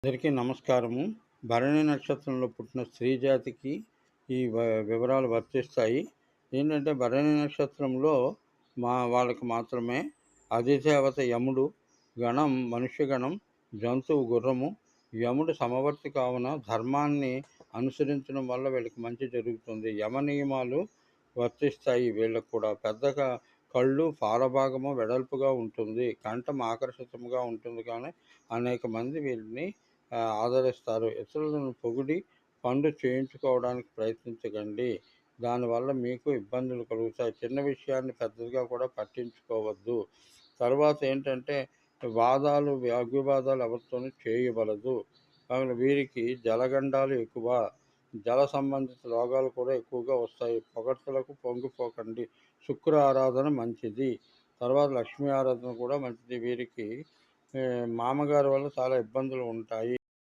అందరికీ నమస్కారము. భరణి నక్షత్రంలో పుట్టిన స్త్రీ జాతికి ఈ వివరాలు వర్తిస్తాయి. ఏంటంటే భరణి నక్షత్రంలో వాళ్ళకి మాత్రమే అధిదేవత యముడు, గణం మనుష్యగణం, జంతువు గుర్రము. యముడు సమవర్తి కావున ధర్మాన్ని అనుసరించడం వల్ల వీళ్ళకి మంచి జరుగుతుంది. యమ నియమాలు వర్తిస్తాయి వీళ్ళకు కూడా. పెద్దగా కళ్ళు పారభాగము వెడల్పుగా ఉంటుంది. కంఠం ఆకర్షితంగా ఉంటుంది కానీ అనేక మంది వీరిని ఆదరిస్తారు. ఇతరులను పొగిడి పనులు చేయించుకోవడానికి ప్రయత్నించకండి. దానివల్ల మీకు ఇబ్బందులు కలుగుతాయి. చిన్న విషయాన్ని పెద్దదిగా కూడా పట్టించుకోవద్దు. తర్వాత ఏంటంటే వాదాలు వాగ్వివాదాలు ఎవరితోనూ చేయవలదు. కావున వీరికి జలగండాలు ఎక్కువ. జల సంబంధిత రోగాలు కూడా ఎక్కువగా వస్తాయి. పొగడ్తలకు పొంగిపోకండి. శుక్ర ఆరాధన మంచిది. తర్వాత లక్ష్మీ ఆరాధన కూడా మంచిది. వీరికి మామగారి వల్ల చాలా ఇబ్బందులు ఉంటాయి.